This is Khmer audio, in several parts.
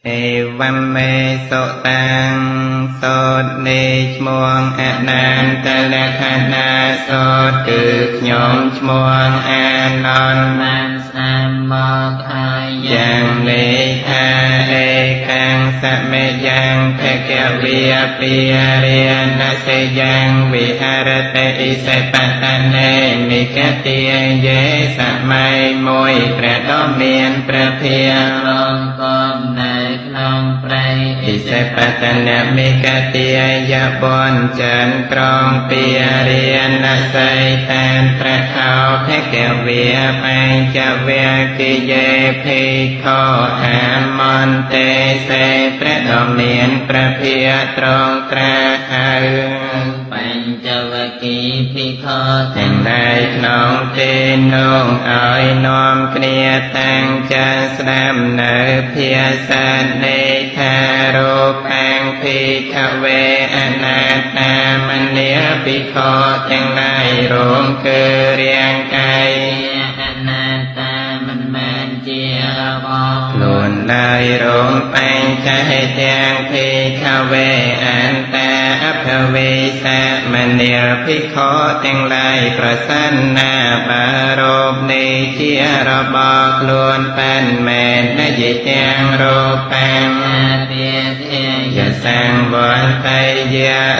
เอวัมเมโสตังโสดเนชมวงอนันตละคณาโสดคือขยมชมวงอานอนมันสามบอกหายยังเลทาเอกังสะเมยังเทเกวิยปิยเรียนนาเสยังวิหารเตอิเสปัตตะเนมิกติเยสมัยมวยประดมเมียนประเพียงลงกอมในคลองไพรอิเสปัตตะเนมิกติยะบนจันกรองปิยเรียนนาเสแทนพระเขาเทเกวิยปัญจเวกิเยภิกขุอามอนเตเสประดมเมียนประเพียตรงตราอาปัญจวกีภิกขุทั้งในขนองเตนงอ้อยน้อมเกลียตั้งจันสนามเนเพียสันเนธาโรปังภิกขเวอนาตามเนียภิกขุทั้งในรวมคือเรียงกายอนาตามันแมนเจียบอกหลุนได้รวมปังใจแทงภิกขเวอันตาอภเวสะมเนียภิกขุทั้งหลายประสันนาบารมในเจียระบอกล้วนปันแม่นนยิแจงโรปังเปียเทียยะสังวันไตเย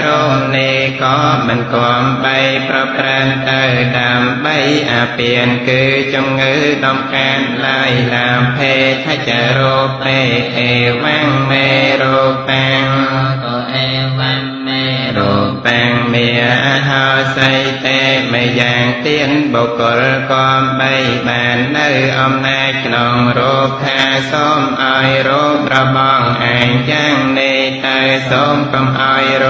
รมในก็มันกอมใบประพรันเตดำใบอาเปียนคือจงเงือดมการลายลามเพทจโรเปเอวังเมโรปังก็เอวังเมโรปังเมียหาใสเตไม่อย่างเตียนบุกลกอมใบบานเนื้ออมนาขนองโรคาส้มอ้อยโรบระบองอ่างย่างในเตยส้มกำอ้อยโร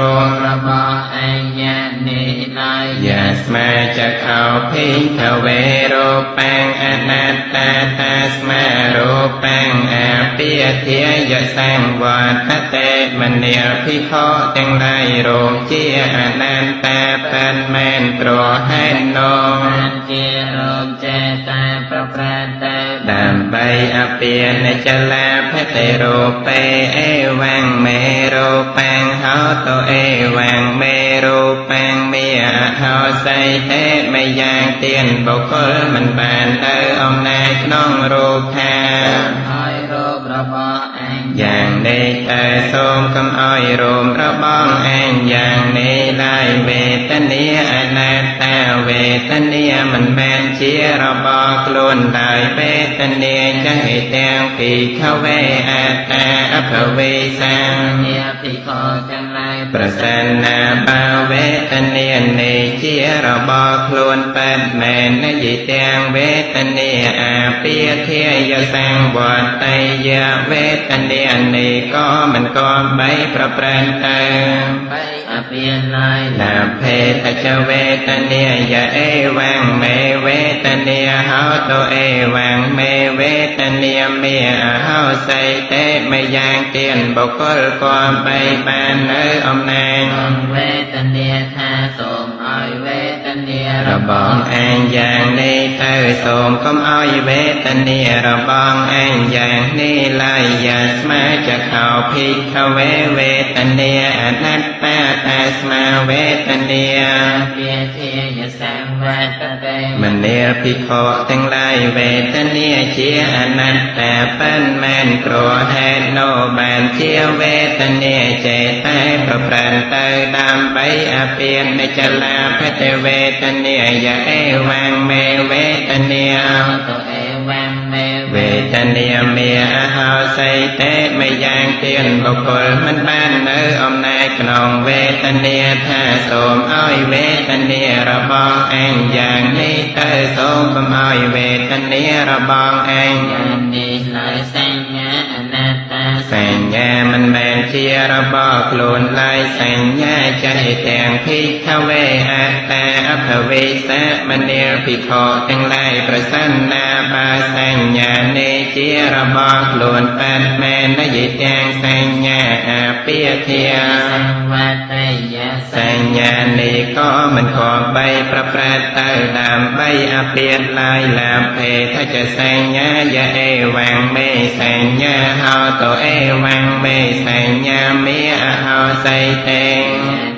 ระบองอ่างย่างในลายยาสมาจะเข้าพิงทเวโรปังอนัตตาตาสมาโรปังอาเปียเทียยะสังวัฏเตมันเนียภิกขุจังได้โรมเจียอนันตาปันแมนโปรให้นองเจียโรมเจตาประพราตาดำใบอเปียนจลาพเตโรเปเอวังเมโรปังเฮาโตเอวังเมโรปังเมียเฮาใส่เตไม่ยางเตียนบุคลมันบานเตออมนาขนองโรคาอ้อยโรบระบออังอย่างในเตอส้มคำอ้อยโรมระบองอังอย่างในลายเวทเนียอนาตตาเวทเนียมันแมนเชียระบอกล้วนได้เวทเนียจะให้แตงภิกขเวอัตตาอภเวสังเนียภิกขุจังไรประสันนาบาเวทเนียในเชียระบอกล้วนปัดแมนนยิแตงเวทเนียอาเปียเทียยสังวัฏไตยะเวทเนียในก็มันก็ใบประปรันเตใบอเปียลายลาเพทจเวทเนียยะเอวังเมเวทเนียเฮาโตเอวังเมเวทเนียเมียเฮาใส่เตไม่ยางเตียนบุคลความใบบานเออมนางเวทเนียทาสมอ้อยเวทเนียระบองอังอย่างนี้เตอสมคำอ้อยเวทเนียระบองอังอย่างนี้ลายยาสมาจะเข้าภิกขเวเวทเนียอนัตตาตาสมาเวทเนียเปียเทียยสังวัฏเตมันเนียภิกขุทั้งหลายเวทเนียเชียอนัตตาปันแมนโกรธโนบานเชียเวทเนียเจตายประปรันเตดำใบอเปียนในจลาพเทเวทเนียยะเอวังเมเวทเนียตัวเอวังเมเวทเนียเมียเฮาใส่เตไม่ยางเตียนบุคคลมันบ้านเนื้ออมนาขนองเวทเนียท่าสมอ้อยเวทเนียระบองอังอย่างนี้เตอสมคำอ้อยเวทเนียระบองอังอย่างนี้ลายสัญญาอนัตตาสัญญามันแบนเชียระบอกล้วนลายสัญญาใจแตงภิกขเวอัตตาอภเวสะมเนียภิกขุทั้งหลายประสันนาบาสัญญาเนเชียระบอกล้วนปัดแมนนยิแจงสัญญาอาเปียเทียสังวัตยะสั សញ្ញានេះក៏មិនខកបីប្រព្រឹត្តទៅដើម្បីអពាតឡើយឡាភេថចសញ្ញាយអេវាំងមេសញ្ញាហោតអេវាំងមេសញ្ញាមេអហោសៃតេ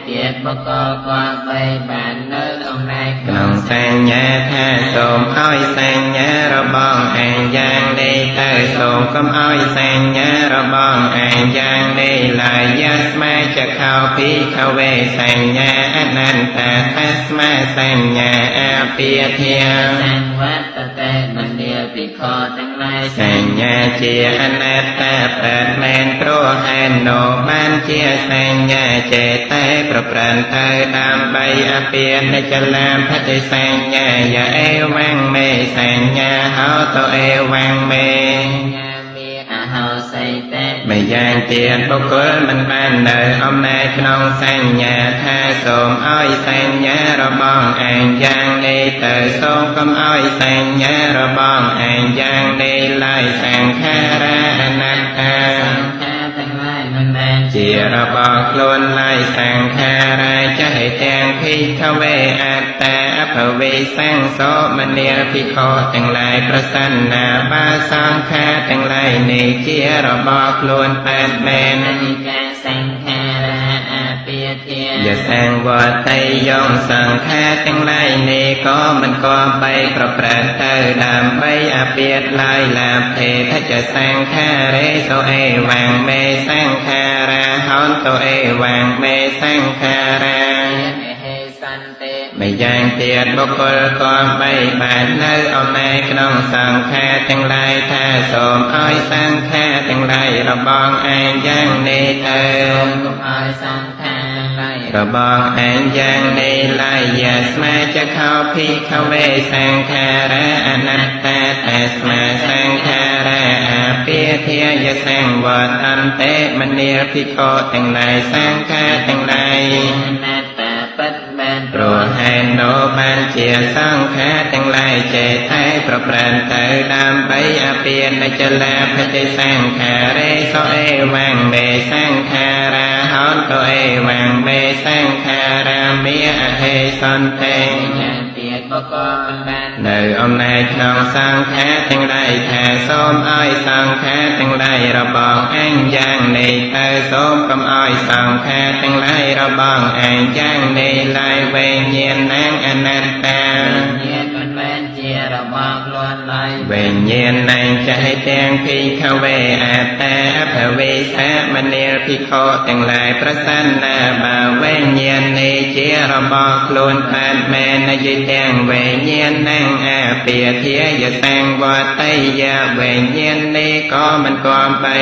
ទៀតបកកបីបាននៅអំណាចក្នុងសញ្ញាថាសូមឲ្យសញ្ញារបស់ឯងយ៉ាងនេះទៅសូមកុំឲ្យសញ្ញារបស់ឯងយ៉ាងនេះឡើយយស្មាចខោភិក្ខវេសញ្ញាអនន្តតាស្មាសញ្ញាអពាធាសង្វត្តតេមនាភិក្ខុទាំងឡាយសញ្ញាជាអនត្តាប្រតមែនព្រោះហេតុនោះបានជាសញ្ញាចេតែប្រព្រឹត្តទៅដើម្បីអពានិច្ចលាភតិសញ្ញាយអេវាំងមេសញ្ញាហោតអេវាំងមេអហោសៃតេម្យ៉ាងទៀតបុគ្គលមិនបាននៅអំណាចក្នុងសញ្ញាថាសូមឲ្យសញ្ញារបស់ឯងយ៉ាងនេះទៅសូមកុំឲ្យសញ្ញារបស់ឯងយ៉ាងនេះឡើយសង្ខារាអនត្តាសង្ខារទាំងឡាយមិនមែនជារបស់ខ្លួនឡើយសង្ខារាចេះទាំងភិក្ខវេអត្តាអភវេសង្សោមនាភិក្ខុទាំងឡាយប្រសន្នាបាសង្ខារទាំងឡាយនេះជារបស់ខ្លួនបែបមែនអនិច្ចំសង្ខារាអពាធាយសង្វតៃយងសង្ខារទាំងឡាយនេះក៏មិនក៏បីប្រព្រឹត្តទៅដើម្បីអពាតឡើយឡាភេថចសង្ខារេសោអេវាំងមេសង្ខារាហោតអេវាំងមេសង្ខារាម្យ៉ាងទៀតបុគ្គលក៏បីបាននៅអំណាចក្នុងសង្ខារទាំងឡាយថាសូមឲ្យសង្ខារទាំងឡាយរបស់ឯងយ៉ាងនេះទៅសូមកុំឲ្យសង្ខារទាំងឡាយរបស់ឯងយ៉ាងនេះឡើយយស្មាចខោភិក្ខវេសង្ខារាអនត្តាតាស្មាសង្ខារាអពាធាយសង្វតន្តេមនាភិក្ខុទាំងឡាយសង្ខារទាំងឡាយអនត្តាពិតមែនព្រោះហេតុនោះបានជាសង្ខារទាំងឡាយចេះតែប្រព្រឹត្តទៅដើម្បីអពានិច្ចលាភតិសង្ខារេសោអេវាំងមេសង្ខារាហោតអេវាំងមេសង្ខារាមេអហេសន្តេយ៉ាងទៀតបុគ្គលបាននៅអំណាចក្នុងសង្ខារទាំងឡាយថាសូមឲ្យសង្ខារទាំងឡាយរបស់ឯងយ៉ាងនេះទៅសូមកុំឲ្យសង្ខារទាំងឡាយរបស់ឯងយ៉ាងនេះឡើយវេញ្ញាណังអនត្តាញាណមិនមែនជារបស់ខ្លួនឡើយវេញ្ញាណังចេះទាំងភិក្ខវេអត្តាអភវេសាមនាភិក្ខុទាំងឡាយប្រសន្នាបើវេញ្ញាណនេះជារបស់ខ្លួនបែបមែនយទាំងវេញ្ញាណังអពាធាយសង្វតៃយាវេញ្ញាណនេះក៏មិនគំបី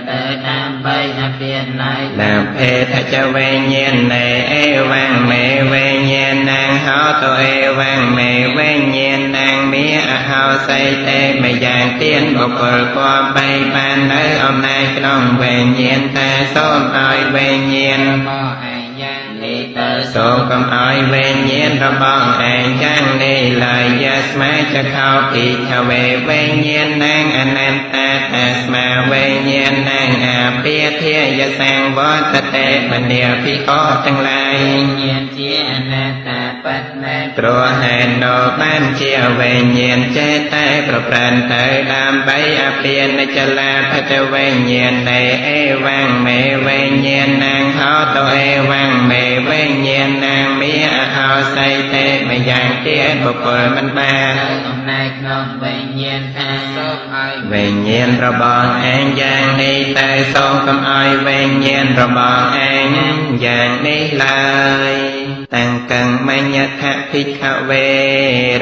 ទៅដើម្បីអពាតឡើយឡាភេថចវេញ្ញាណេអេវាំងមេវេញ្ញាណังហោតអេវាំងមេវេញ្ញាណังមេអហោសៃតេម្យ៉ាងទៀតបុគ្គលក៏បីបាននៅអំណាចក្នុងវេញ្ញាណតែសូមឲ្យវេញ្ញាណរបស់ឯងយ៉ាងនេះទៅសូមកុំឲ្យវេញ្ញាណរបស់ឯងយ៉ាងនេះឡើយយស្មាចខោភិក្ខវេវេញ្ញាណังអនន្តតាតាស្មាវេញ្ញាណังអពាធាយសង្វតតេមនាភិក្ខុទាំងឡាយញ្ញាណជាអនត្តាពិតមែនព្រោះហេតុនោះបានជាវេញ្ញាណចេះតែប្រព្រឹត្តទៅដើម្បីអពានិច្ចលាភតិវេញ្ញាណេអេវាំងមេវេញ្ញាណังហោតអេវាំងមេវេញ្ញាណังមេអហោសៃតេម្យ៉ាងទៀតបុគ្គលមិនបានអំណាចក្នុងវេញ្ញាណថាសូមឲ្យវេញ្ញាណរបស់ឯងយ៉ាងនេះតែសូមកុំឲ្យវេញ្ញាណរបស់ឯងយ៉ាងនេះឡើយតាំងកੰមញ្ញថភិក្ខវេ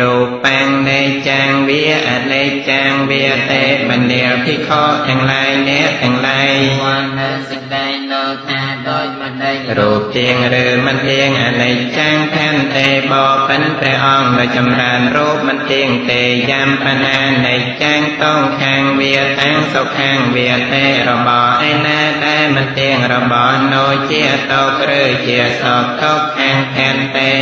រូបាំងនេចាងវាអនេចាងវាតេមនាភិក្ខុទាំងឡាយអ្នកទាំងឡាយបាននៅសេចក្តីនោះថាដោយមិនដេញរូបទៀងឬមិនទៀងអនេចាងផានតេបបិនព្រះអង្គនៅចម្រើនរូបមិនទៀងទេយ៉ាំបណានេចាងតងខាងវាតាំងសុខាងវាតេរបស់ឯណាដែលមិនទៀងរបស់នោះជាតោកឬជាសោកតោកខាងផានតេ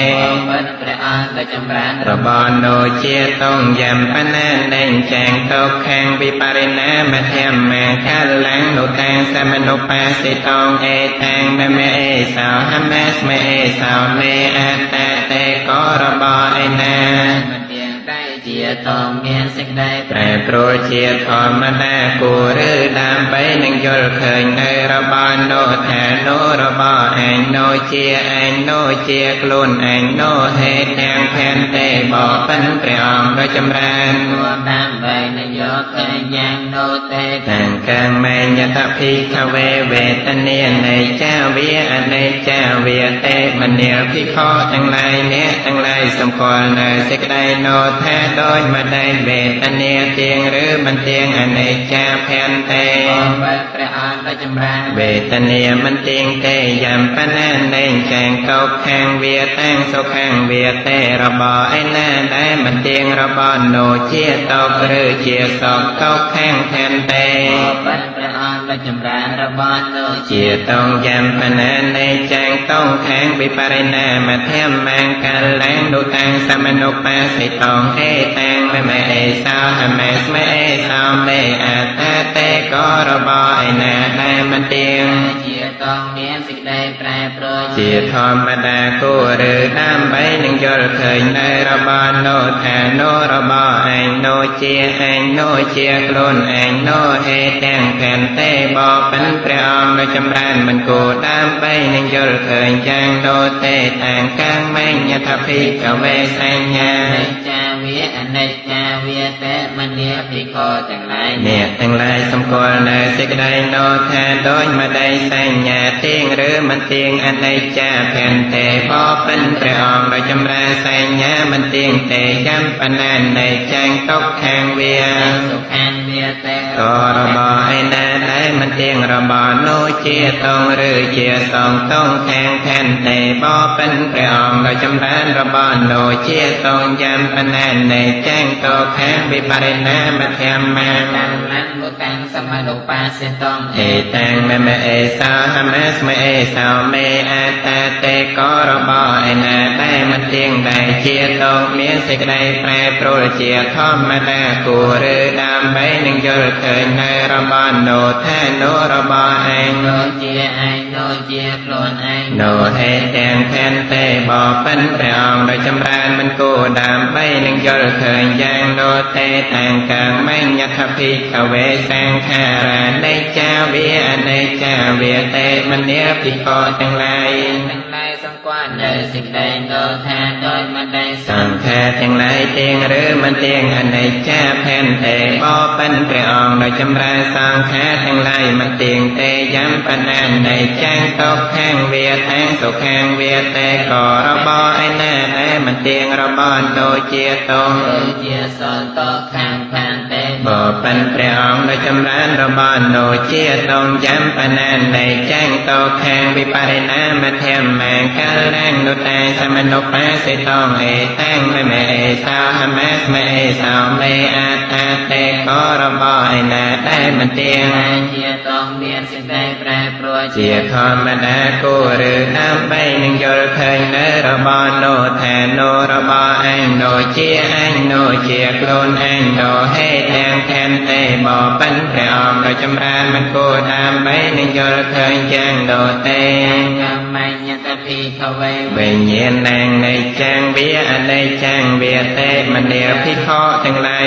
បិនព្រះអង្គនៅចម្រើនរបស់នោះជាតងយ៉ាំបណានេចាងតោកខាងវិបរិណាមធម្មកាលាំងនោះតាំងស សមនុបាសិតងអេតាំងមេអេសោហមេស្មេអេសោមេអតតេករបស់ឯណាជាធម្មមានសេចក្តីប្រែប្រួលជាធម្មតាគួរឬដើម្បីនឹងយល់ឃើញនៅរបស់នោះថានោះរបស់ឯងនោះជាឯងនោះជាខ្លួនឯងនោះហេតុទាំងផែនទេបបិណ្ឌព្រះអង្គដោយចម្រើនដើម្បីនឹងយកឃើញយ៉ាងនោះទេទាំងកាំមេញតភិក្ខវេវេទនានៃចាវាអនេចាវាទេមនាលភិក្ខុទាំងឡាយអ្នកទាំងឡាយសម្គាល់នៅសេចក្តីនោះថាដោយមិនได้វេទនាទៀងឬមិនទៀងអនេចាផែនទេព្រះអង្គដោយចម្រើនវេទនាមិនទៀងទេយ៉ាងប៉ុណ្ណានៃចែងកោកខាងវាតាំងសុខាងវាទេរបស់ឯណាដែលមិនទៀងរបស់នោះជាតោកឬជាសោកកោកខាងផែនទេព្រះអង្គដោយចម្រើនរបស់នោះជាតងយ៉ាងប៉ុណ្ណានៃចែងតងខាងវិបរិណាមធម្មកាលានុតាំងសមនុបាសិតងអេតាំងមេអេសោហមេស្មេអេសោមេអតតេករបស់ឯណាដែលមិនទៀងជាតងមានសេចក្តីប្រែប្រួលជាធម្មតាគួរឬដើម្បីនឹងយល់ឃើញនៅរបស់នោះថានោះរបស់ឯងនោះជាឯងនោះជាខ្លួនឯងនោះហេតុទាំងផែនទេបបិណ្ឌព្រះអង្គដោយចម្រើនមិនគួរដើម្បីនឹងយល់ឃើញយ៉ាងនោះទេតាំងកាំងមេញតភិក្ខវេសញ្ញាចាវាអនិច្ចាវាទេមនាភិក្ខុទាំងឡាយអ្នកទាំងឡាយសម្គាល់នៅសេចក្តីនោះថាដោយមិនได้សញ្ញាទៀងឬមិនទៀងអនិច្ចាផែនទេបបិណ្ឌព្រះអង្គដោយចម្រើនសញ្ញាមិនទៀងទេយ៉ាងប៉ុណ្ណានៃចែងទុកខាងវាសុខាងវាទេក៏របស់ឯណាដែលមិនទៀងរបស់នោះជាតងឬជាសងតងខាងផែនទេបបិណ្ឌព្រះអង្គដោយចម្រើនរបស់នោះជាតងយ៉ាងប៉ុណ្ណានៃចែងទុកខាងវិបរិណាមធម្មកាលានុតាំងសមនុបាសិតងអេតាំងមេអេសោហមេស្មេអេសោមេអតតេករបស់ឯណាដែលមិនទៀងដែលជាតងមានសេចក្តីប្រែប្រួលជាធម្មតាគួរឬដើម្បីនឹងយល់ឃើញនៅរបស់នោះថានោះរបស់ឯងនោះជាឯងនោះជាខ្លួនឯងនោះហេតុទាំងផែនទេបបិណ្ឌព្រះអង្គដោយចម្រើនមិនគួរដើម្បីនឹងយល់ឃើញយ៉ាងនោះទេតាំងកាំងមេញតភិក្ខវេសង្ខារានៃចាវាអនេចាវាទេមនាភិក្ខុទាំងឡាយសម្គាល់នៅសេចក្តីនោះថាដោយមិនได้សង្ខារទាំងឡាយទៀងឬមិនទៀងអនេចាផែនទេបបិណ្ឌព្រះអង្គដោយចម្រើនសង្ខារទាំងឡាយមិនទៀងទេយ៉ាងប៉ុណ្ណានៃចែងទុកខាងវាតាំងសុខាងវាទេក៏របស់ឯណាដែលមិនទៀងរបស់នោះជាតងជាសន្ទុកខាងផែនទេបបិណ្ឌព្រះអង្គដោយចម្រើនរបស់នោះជាតងយ៉ាងប៉ុណ្ណានៃចែងទុកខាងវិបរិណាមធម្មកាលានុតាំងសមនុបាសិតងអេតាំងមេអេសោហមេស្មេអេសោមេអតតេករបស់ឯណាដែលមិនទៀងជាតងមានសេចក្តីប្រែប្រួលជាធម្មតាគួរឬដើម្បីនឹងយល់ឃើញនៅរបស់នោះថានោះរបស់ឯងនោះជាឯងនោះជាខ្លួនឯងនោះហេតុទាំងផែនទេបបិណ្ឌព្រះអង្គដោយចម្រើនមិនគួរដើម្បីនឹងយល់ឃើញយ៉ាងនោះទេកម្មញ្ញតភិក្ខវេវិញ្ញាណនៃចាងវាអនេចាងវាទេមនាភិក្ខុទាំងឡាយ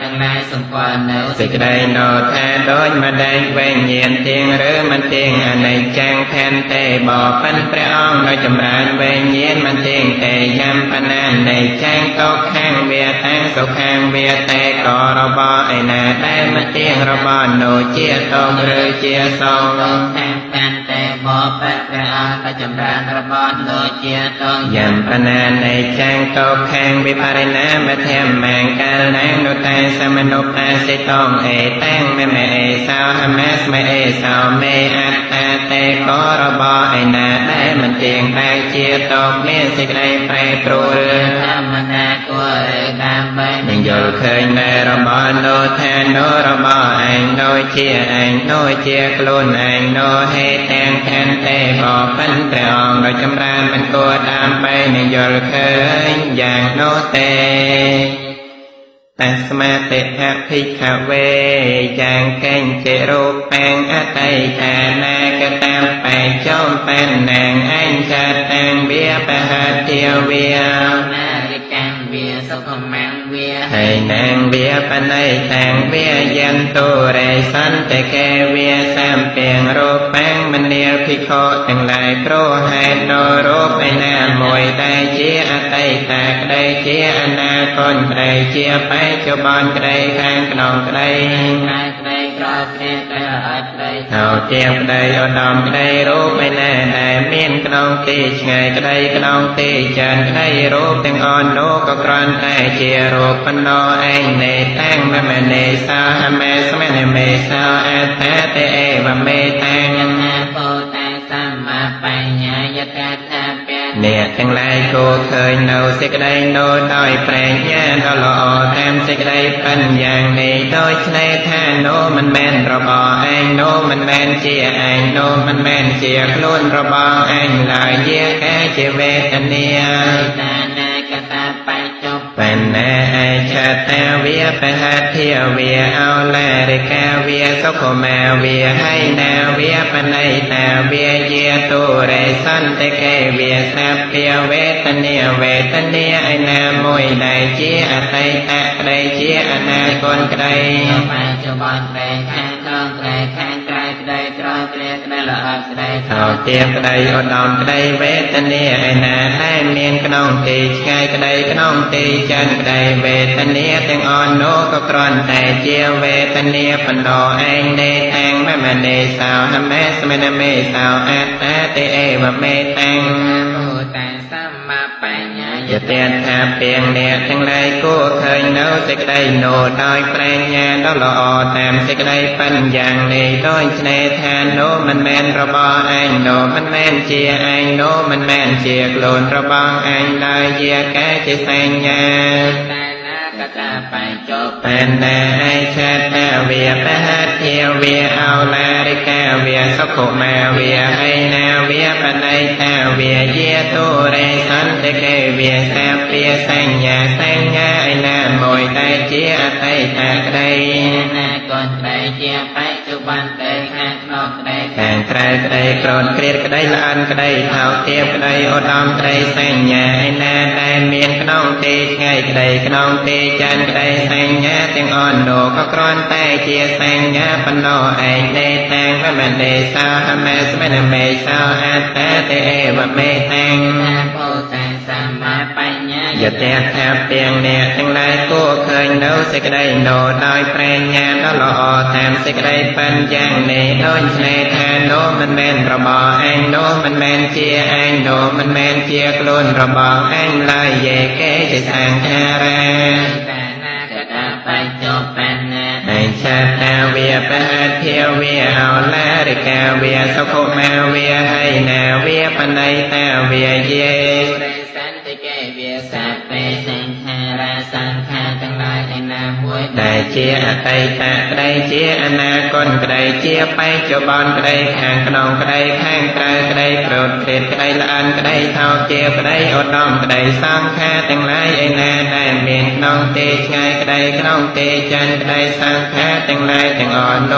ទាំងឡាយសម្គាល់នៅសេចក្តីនោះថាដោយមិនได้វិញ្ញាណទៀងឬមិនទៀងអនេចាងផែនទេបបិណ្ឌព្រះអង្គដោយចម្រើនវិញ្ញាណមិនទៀងទេយ៉ាងប៉ុណ្ណានៃចាងទុកខាងវាតាំងសុខាងវាទេក៏របស់ឯណាដែលមិនទៀងរបស់នោះជាទុកឬជាសងខាងផែនទេបបិណ្ឌព្រះអង្គដោយចម្រើនរបស់នោះជាតងយ៉ាងប៉ុណ្ណានៃចែងទុកខាងវិបរិណាមធម្មកាលានុតាំងសមនុបាសិតងអេតាំងមេអេសោហមេស្មេអេសោមេអតតេករបស់ឯណាដែលមិនទៀងតែជាទុកមានសេចក្តីប្រែប្រួលធម្មតាគួរឬដើម្បីនឹងយល់ឃើញនៅរបស់នោះថានោះរបស់ឯងនោះជាឯងនោះជាខ្លួនឯងនោះហេតុទាំងផែនទេបបិណ្ឌព្រះអង្គដោយចម្រើនមិនគួរដើម្បីនឹងយល់ឃើញយ៉ាងនោះទេ ตัสมาติอภิกขเวยังเก่งเจรูปแปงอตัยแทนากตามไปจอมเป็นนางอัญชาตังเบียปะหัตเทียวเวียนาฬิกังเวียสุขมังเวียให้นางเบียปนัยแทงเวียยันตุเรสันแต่แกเวียสามเปียงรูปแปงมันเนียวพิโคทั้งหลายโปรให้โนรูปไอหน้ามวยได้เจียอตัยตากได้เจียอนาคตได้เจียไปจุบอนได้ข้างกนองได้ได้กรอบแค่ได้อัดได้เท่าเทียมได้อดอมได้รูปไอหน้าได้เมียนกนองตีไงก็ได้กนองตีจันได้รูปทั้งอ่อนโนก็กรอนได้เจียรูปปนโนเองในตั้งแม่เนสาแม่สมัยเมสาแอตเตเอวเมตังนาโปตังสัมมาปัญญายตาตาเปียเนี่ยทั้งหลายกูเคยโนสิกได้โนดอยแปลงญาณหล่อแถมสิกได้ปัญญาในโดยในท่าโนมันแม่นระบอเองโนมันแม่นเจียเองโนมันแม่นเจียคล้นระบอเองลายเยี่ยแก่เจเวทเนียตานาคตาไปจบเป็นนาไอชาตาเวียไปหาเที่ยวเวียเอาแลริกาเวียสกุมาเวียให้นาเวียปนัยตาเวียเยียตูเรสันเตเกเวียสัพเปียเวทเนียเวทเนียไอนา มวยได้เจียไตตะได้เจียอนาคตได้ปัจจุบันได้ข้างต้องได้ข้างไกลได้ตรอยเปลี่ยนได้ละอักได้เท่าเทียมได้อดอมได้เวทเนียไอนาได้เมียนขนมตีไงก็ได้ขนมตีจันได้เวทเนียแตงอ่อนโนก็กรอนแต่เจียเวทเนียปนโดเองเดแตงแม่มาเนสาวฮัมเมสเมนเมสาวแอตแตเตเอวเมแตงแต่สัมมาปัญญาอย่าเตียนหาเพียงเนี่ยทั้งหลายกูเคยเนาสิกได้โนดอยแปลงญาณดอแต้มสิกได้ปัญญาในดอยในแทนโนมันแมนระบอไอโนมันแมนเจียไอโนมันแมนเจียโกลนระบองไอลายเยียแกจะแสงญาก็จะไปจบเป็นนาไอชาตาเวียปะหัตเทียวเวียเอาลาริกาเวียสุขุมาเวียให้นาเวียปนัยตาเวียเยียตูเรสันเตเกเวียแสบเปียแสงญาไอนา มวยได้เจียไตตากได้นาก่อนได้เจียไปจุบันได้ข้างนอกได้ข้างไกลได้กรอนเกลียดก็ได้ละอันก็ได้เท่าเทียบก็ได้อดอมก็ได้แสงญาไอนาได้เมียนขนมตีไงก็ได้ขนมตีจันก็ได้แสงญาเตียงอ่อนโดก็กรอนแต่เจียแสงญาปนโนไอเดแตงแม่มันเดสาวฮัมเมสเมนเมสาวอัตตาเตเอวเมแตงโพตังสัมมาปัญญาอย่าแตกแทบเปียงเนี่ยทั้งหลายกูเคยโนสิกได้โนดอยแปลงญาณหล่อแถมสิกได้ปัญญาในโดยในแทนโนมันแมนระบอไอโนมันแมนเจียไอโนมันแมนเจียกลุนระบอไอลายเยเกจะสังแครไปจบเป็นไอชาตาเวียปะหัตเทียวเวียเอาลาริกาเวียสุขุมาเวียให้นาเวียปนัยตาเวียเยสันติเกเวียสัพเพสังขาราสังขารทั้งหลายในนามวยได้เจียไตตะได้เจียอนาคตก็ได้เจียไปจุบันก็ได้ข้างขนองก็ได้ข้างไกลก็ได้โกรธเกลียดก็ได้ละอันก็ได้เท่าเจียก็ได้อดน้อมก็ได้สังขารทั้งหลายไอนาได้เมียนขนองเตชไงก็ได้ขนองเตจันก็ได้สังขารทั้งหลายทั้งอ่อนโล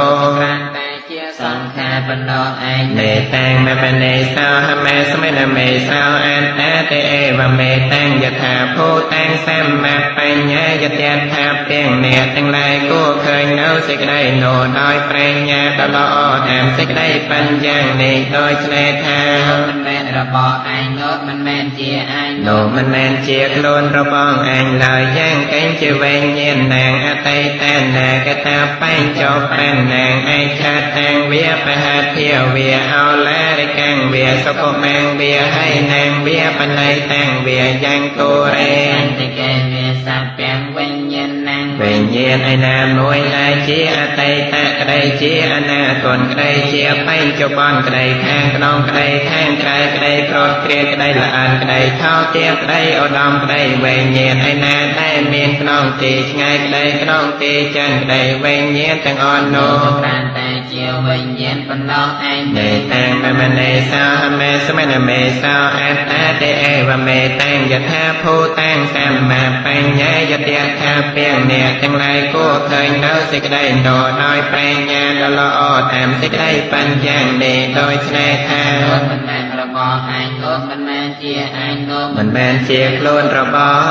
สังขารปนโดไอเดแตงแม่เป็นเนสาวฮัมเมสเมนเมสาวอันอาเตเอวเมแตงยะถาภูแตงแซมมาปัญญายะเตียนทาเพียงเนี่ยทั้งหลายกูเคยเนาสิกได้โนดอยแปลงญาตลอดแถมสิกได้ปัญญาในโดยเฉลยทามันแมนระบอไอโนมันแมนเจียไอโนมันแมนเจียโคลนระบองไอลอยย่างกันจะเวงเย็นนางอาไตแตนนากะตาไปจบเป็นนางไอชาแตงเวียปะหัตเทียวเวียเอาลาริกังเวียสุขุแมงเวียให้นางเวียปนัยแตงเวียยังตูเรนติเกเวียสัพเปียงเวงเย็นนางเวงเย็นไอนามวยลายเจียไตตะกระไดเจียอนาคตกระไดเจียไปจุบันกระไดข้างนองกระไดข้างไกลกระไดโกรธเกลียดกระไดละอันกระไดเท่าเทียบกระไดอดอมกระไดเวงเย็นไอนาได้เมียนขนองตีไงกระไดขนองตีจันกระไดเวงเย็นตังอ่อนโนกรานแต่เจ ជាវិញ្ញាណបណ្ដោះឯង នេតាំមមនេសោអមេសមនមេសោអត្តាទេអេវមេតាំងយថាភូតាំងសម្មាបញ្ញាយតយថាពាងអ្នកទាំងឡាយគួរឃើញនៅសេចក្តីណោដោយបញ្ញាដ៏ល្អតាមសេចក្តីបញ្ញនេះដោយឆ្នេរថា មិនមែនរបស់ឯងនោះមិនមែនជាឯងនោះ មិនមែនជាខ្លួនរបស់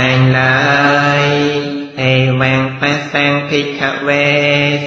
ឯងឡើយអេវាំងបស្សੰភិក្ខវេ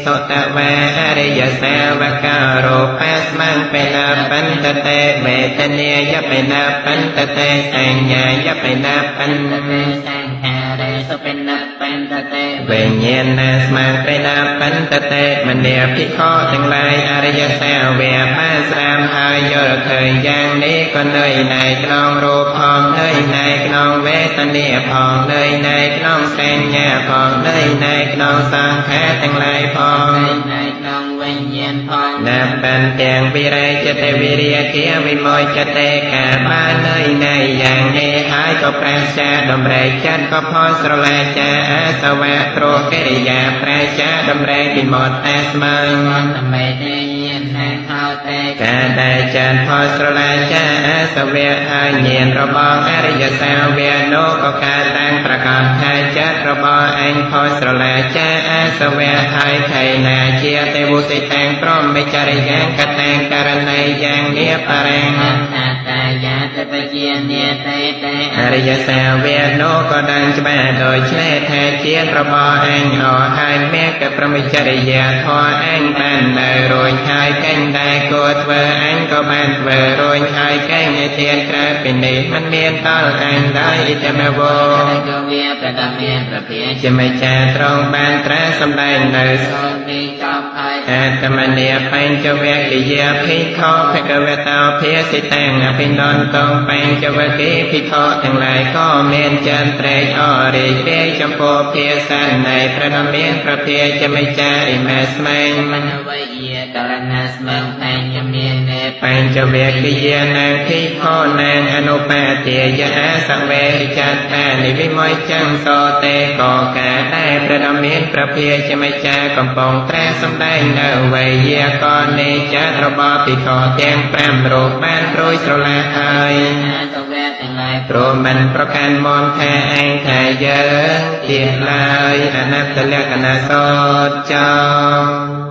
សុតវេអរិយសាវការោបស្មੰបេណបន្តតេវេទនាយបេណបន្តតេសញ្ញាយបេណបន្តតេ សង្ខារេសុពិណបន្តតេ វិញ្ញាណស្មាបេណបន្តតេមនាភិក្ខុទាំងឡាយអរិយសាវកបានស្ដាប់ហើយយល់ឃើញយ៉ាងនេះក៏នៅในក្នុងរូបផងនៅในក្នុងវេទនាផងនៅในក្នុងសញ្ញាផងនៅในក្នុងសង្ខារទាំងឡាយផង ในក្នុងវិញ្ញាណផង ណាបានទាំងវិរិយចិត្តវិរិយគាវិមយចិត្តការបាននៅในយ៉ាងនេះហើយក៏ប្រែចាតម្រែកចិត្តក៏ផលស្រឡាចាអាសវៈព្រោះកិរិយាប្រែចាតម្រែកពីមាត់តែស្មើង តមេទេញាណណែខោតេ ការដែលចានផលស្រឡាចាអាសវៈហើយញាណរបស់អរិយសាវកនោះក៏កើតតាំងប្រកបថាចិត្តរបស់អញផលស្រឡាចាអាសវៈហើយថៃណាជាទេវសិតាំងព្រមវិចរិយាកតាំងករណីយ៉ាងនេះបរិង អតាយាតបជានេតេតេ អរិយសាវកនោះក៏ដឹងច្បាស់ដោយឆ្លេថាជាតិរបស់អញអស់ហើយមេកប្រមិចរិយាធម៌អញបាននៅរួចហើយកិញ្ចដែលគួរធ្វើអញក៏បានធ្វើរួចហើយកិញ្ចឲ្យទៀតក្រៅពីនេះមិនមានតលអញឡើយអ៊ីតមេវោ ក៏វាប្រកបមានប្រភេទ ជាម្ចាស់ទ្រង់បានត្រាសម្ដែងនៅ សូមពីចប់ហើយ អត្តមនីបញ្ចវកិយាភិក្ខុភគវតោភាសិតាំងអភិនន្តងបញ្ចវកិភិក្ខុទាំងឡាយក៏មានចិនត្រេកអររីករាយចំពោះភាសានៃព្រះដ៏មានប្រភេទជាម្ចាស់អ៊ីមេស្មែង មនវយយាករណាស្មឹងផែញមាននេប បញ្ចវកិយានាងភិក្ខុនាងអនុបាទយៈសង្វេចតានិវិមយចាំងសតេក៏ការដែលព្រះដ៏មានប្រភេទជាម្ចាស់កំពុងត្រាសម្ដែងនៅវេយាករណ៍នៃចិត្តរបស់ភិក្ខុទាំង5រូបបានព្រួយស្រឡះហើយ អាសវៈទាំងឡាយ ព្រមមិនប្រកាន់មមថាឯងថាយើងទៀតឡើយអនត្តលក្ខណៈសោតចោ